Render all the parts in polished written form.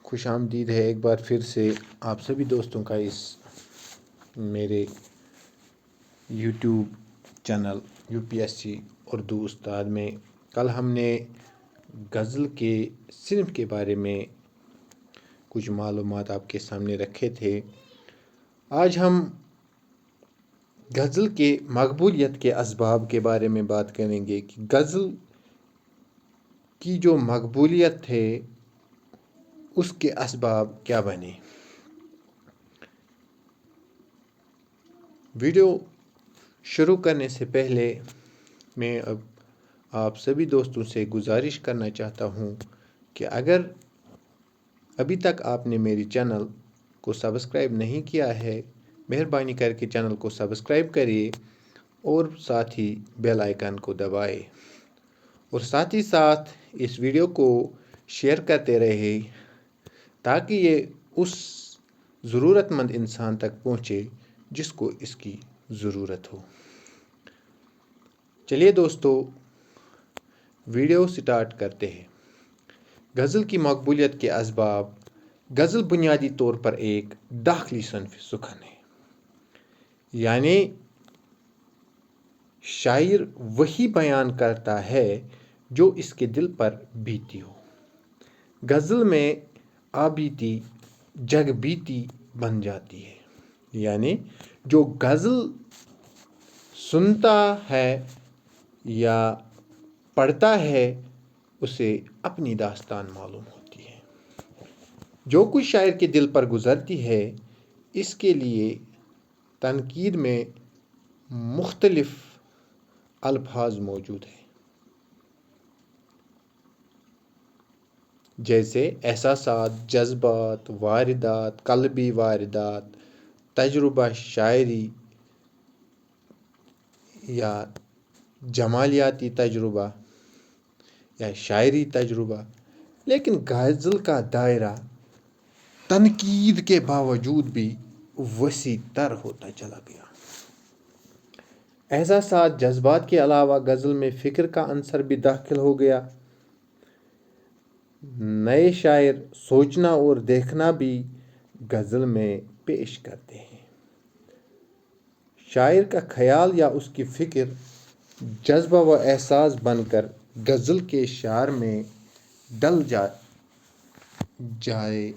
خوش آمدید ہے ایک بار پھر سے آپ سبھی دوستوں کا اس میرے یوٹیوب چینل UPSC اردو استاد میں۔ کل ہم نے غزل کے صنف کے بارے میں کچھ معلومات آپ کے سامنے رکھے تھے۔ آج ہم غزل کے مقبولیت کے اسباب کے بارے میں بات کریں گے کہ غزل کی جو مقبولیت ہے اس کے اسباب کیا بنے۔ ویڈیو شروع کرنے سے پہلے میں اب آپ سبھی دوستوں سے گزارش کرنا چاہتا ہوں کہ اگر ابھی تک آپ نے میری چینل کو سبسکرائب نہیں کیا ہے، مہربانی کر کے چینل کو سبسکرائب کریے اور ساتھ ہی بیل آئیکن کو دبائے اور ساتھ ہی ساتھ اس ویڈیو کو شیئر کرتے رہے تاکہ یہ اس ضرورت مند انسان تک پہنچے جس کو اس کی ضرورت ہو۔ چلیے دوستو، ویڈیو سٹارٹ کرتے ہیں۔ غزل کی مقبولیت کے اسباب۔ غزل بنیادی طور پر ایک داخلی صنف سخن ہے، یعنی شاعر وہی بیان کرتا ہے جو اس کے دل پر بیتی ہو۔ غزل میں آبیتی جگ بیتی بن جاتی ہے، یعنی جو غزل سنتا ہے یا پڑھتا ہے اسے اپنی داستان معلوم ہوتی ہے۔ جو کچھ شاعر کے دل پر گزرتی ہے اس کے لیے تنقید میں مختلف الفاظ موجود ہیں، جیسے احساسات، جذبات، واردات، قلبی واردات، تجربہ، شاعری یا جمالیاتی تجربہ یا شاعری تجربہ۔ لیکن غزل کا دائرہ تنقید کے باوجود بھی وسیع تر ہوتا چلا گیا۔ احساسات، جذبات کے علاوہ غزل میں فکر کا عنصر بھی داخل ہو گیا۔ نئے شاعر سوچنا اور دیکھنا بھی غزل میں پیش کرتے ہیں۔ شاعر کا خیال یا اس کی فکر جذبہ و احساس بن کر غزل کے شعر میں ڈل جائے،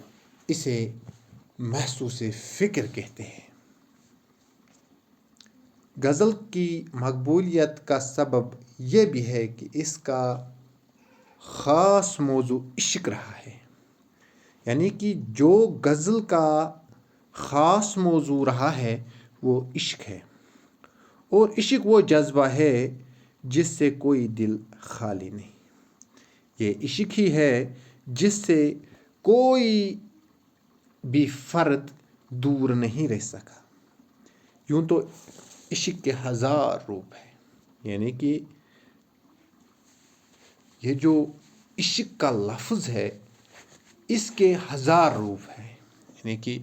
اسے محسوس فکر کہتے ہیں۔ غزل کی مقبولیت کا سبب یہ بھی ہے کہ اس کا خاص موضوع عشق رہا ہے، یعنی کہ جو غزل کا خاص موضوع رہا ہے وہ عشق ہے، اور عشق وہ جذبہ ہے جس سے کوئی دل خالی نہیں۔ یہ عشق ہی ہے جس سے کوئی بھی فرد دور نہیں رہ سکا۔ یوں تو عشق کے ہزار روپ ہیں، یعنی کہ یہ جو عشق کا لفظ ہے اس کے ہزار روپ ہیں، یعنی کہ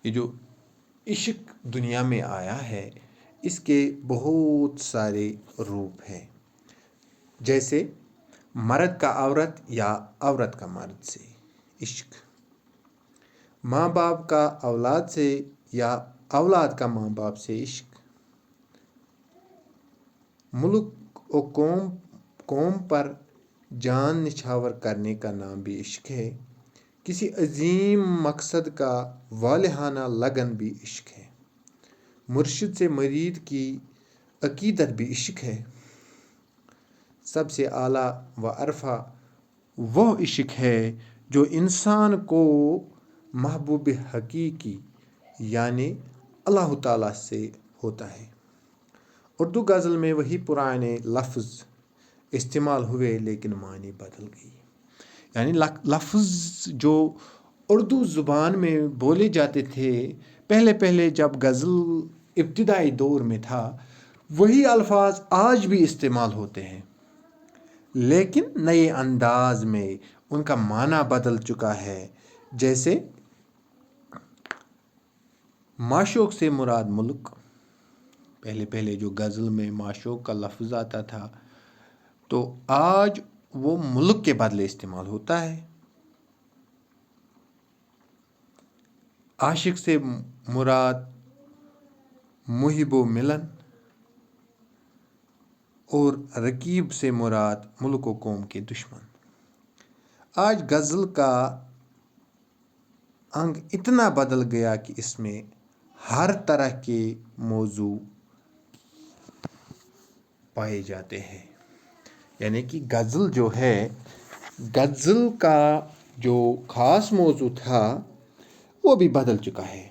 یہ جو عشق دنیا میں آیا ہے اس کے بہت سارے روپ ہیں، جیسے مرد کا عورت یا عورت کا مرد سے عشق، ماں باپ کا اولاد سے یا اولاد کا ماں باپ سے عشق، ملک و قوم پر جان نچھاور کرنے کا نام بھی عشق ہے، کسی عظیم مقصد کا والہانہ لگن بھی عشق ہے، مرشد سے مرید کی عقیدت بھی عشق ہے۔ سب سے اعلیٰ و ارفع وہ عشق ہے جو انسان کو محبوب حقیقی یعنی اللہ تعالیٰ سے ہوتا ہے۔ اردو غزل میں وہی پرانے لفظ استعمال ہوئے لیکن معنی بدل گئی، یعنی لفظ جو اردو زبان میں بولے جاتے تھے پہلے جب غزل ابتدائی دور میں تھا وہی الفاظ آج بھی استعمال ہوتے ہیں، لیکن نئے انداز میں ان کا معنی بدل چکا ہے۔ جیسے معشوق سے مراد ملک، پہلے جو غزل میں معشوق کا لفظ آتا تھا تو آج وہ ملک کے بدلے استعمال ہوتا ہے۔ عاشق سے مراد محب و ملن، اور رقیب سے مراد ملک و قوم کے دشمن۔ آج غزل کا انگ اتنا بدل گیا کہ اس میں ہر طرح کے موضوع پائے جاتے ہیں، یعنی کہ غزل جو ہے، غزل کا جو خاص موضوع تھا وہ بھی بدل چکا ہے۔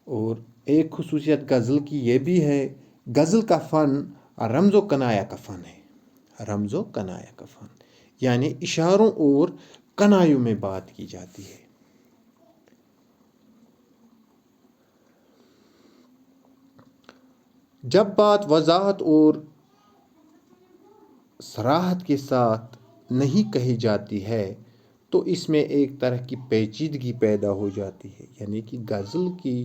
اور ایک خصوصیت غزل کی یہ بھی ہے، غزل کا فن رمز و کنایہ کا فن ہے، رمز و کنایہ کا فن، یعنی اشاروں اور کنایوں میں بات کی جاتی ہے۔ جب بات وضاحت اور صراحت کے ساتھ نہیں کہی جاتی ہے تو اس میں ایک طرح کی پیچیدگی پیدا ہو جاتی ہے، یعنی کہ غزل کی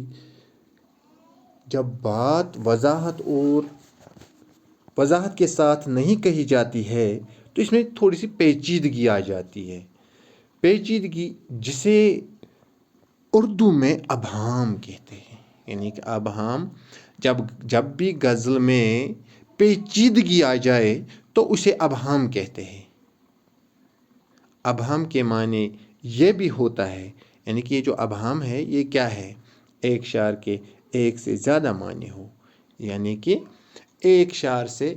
جب بات وضاحت کے ساتھ نہیں کہی جاتی ہے تو اس میں تھوڑی سی پیچیدگی آ جاتی ہے، پیچیدگی جسے اردو میں ابہام کہتے ہیں، یعنی کہ ابہام جب بھی غزل میں پیچیدگی آ جائے تو اسے ابہام کہتے ہیں۔ ابہام کے معنی یہ بھی ہوتا ہے، یعنی کہ یہ جو ابہام ہے یہ کیا ہے، ایک شعر کے ایک سے زیادہ معنی ہو، یعنی کہ ایک شعر سے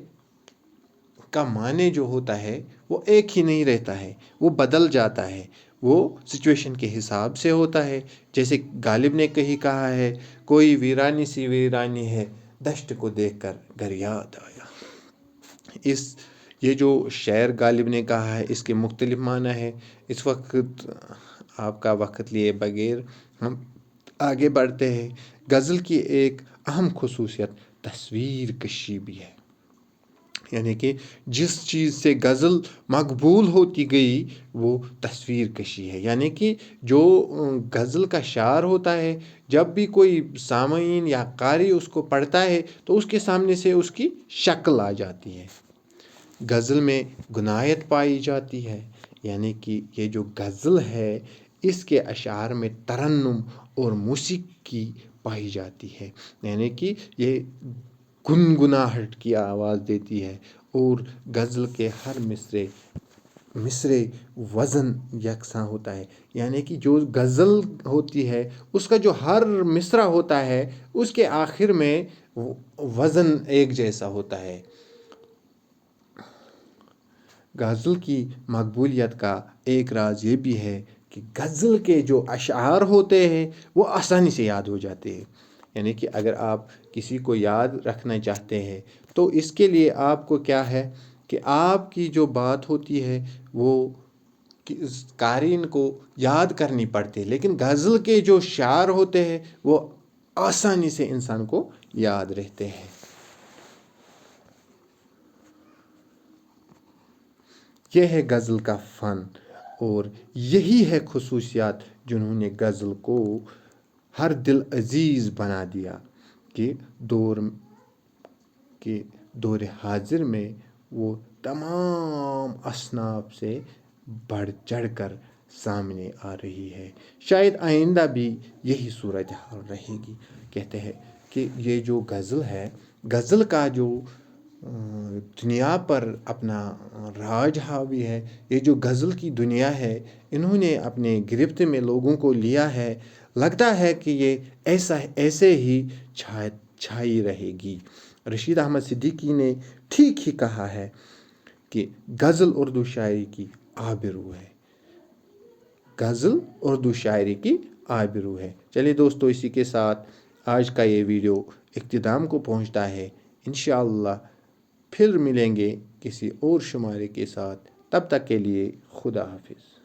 کا معنی جو ہوتا ہے وہ ایک ہی نہیں رہتا ہے، وہ بدل جاتا ہے، وہ سچویشن کے حساب سے ہوتا ہے۔ جیسے غالب نے کہا ہے، کوئی ویرانی سی ویرانی ہے، دشت کو دیکھ کر گھر یاد آیا۔ یہ جو شعر غالب نے کہا ہے اس کے مختلف معنی ہے۔ اس وقت آپ کا وقت لیے بغیر ہم آگے بڑھتے ہیں۔ غزل کی ایک اہم خصوصیت تصویر کشی بھی ہے، یعنی کہ جس چیز سے غزل مقبول ہوتی گئی وہ تصویر کشی ہے، یعنی کہ جو غزل کا شعر ہوتا ہے جب بھی کوئی سامعین یا قاری اس کو پڑھتا ہے تو اس کے سامنے سے اس کی شکل آ جاتی ہے۔ غزل میں غنایت پائی جاتی ہے، یعنی کہ یہ جو غزل ہے اس کے اشعار میں ترنم اور موسیقی پائی جاتی ہے، یعنی کہ یہ گنگناہٹ کی آواز دیتی ہے، اور غزل کے ہر مصرے وزن یکساں ہوتا ہے، یعنی کہ جو غزل ہوتی ہے اس کا جو ہر مصرع ہوتا ہے اس کے آخر میں وزن ایک جیسا ہوتا ہے۔ غزل کی مقبولیت کا ایک راز یہ بھی ہے کہ غزل کے جو اشعار ہوتے ہیں وہ آسانی سے یاد ہو جاتے ہیں، یعنی کہ اگر آپ کسی کو یاد رکھنا چاہتے ہیں تو اس کے لیے آپ کو کیا ہے کہ آپ کی جو بات ہوتی ہے وہ قارئین کو یاد کرنی پڑتی ہے، لیکن غزل کے جو شعر ہوتے ہیں وہ آسانی سے انسان کو یاد رہتے ہیں۔ یہ ہے غزل کا فن، اور یہی ہے خصوصیات جنہوں نے غزل کو ہر دل عزیز بنا دیا کہ دور حاضر میں وہ تمام اصناف سے بڑھ چڑھ کر سامنے آ رہی ہے۔ شاید آئندہ بھی یہی صورتحال رہے گی۔ کہتے ہیں کہ یہ جو غزل ہے، غزل کا جو دنیا پر اپنا راج حاوی ہے، یہ جو غزل کی دنیا ہے انہوں نے اپنے گرفت میں لوگوں کو لیا ہے، لگتا ہے کہ یہ ایسے ہی چھائی رہے گی۔ رشید احمد صدیقی نے ٹھیک ہی کہا ہے کہ غزل اردو شاعری کی آب روح ہے، غزل اردو شاعری کی آب روح ہے۔ چلیے دوستو، اسی کے ساتھ آج کا یہ ویڈیو اختتام کو پہنچتا ہے۔ انشاءاللہ پھر ملیں گے کسی اور شمارے کے ساتھ، تب تک کے لیے خدا حافظ۔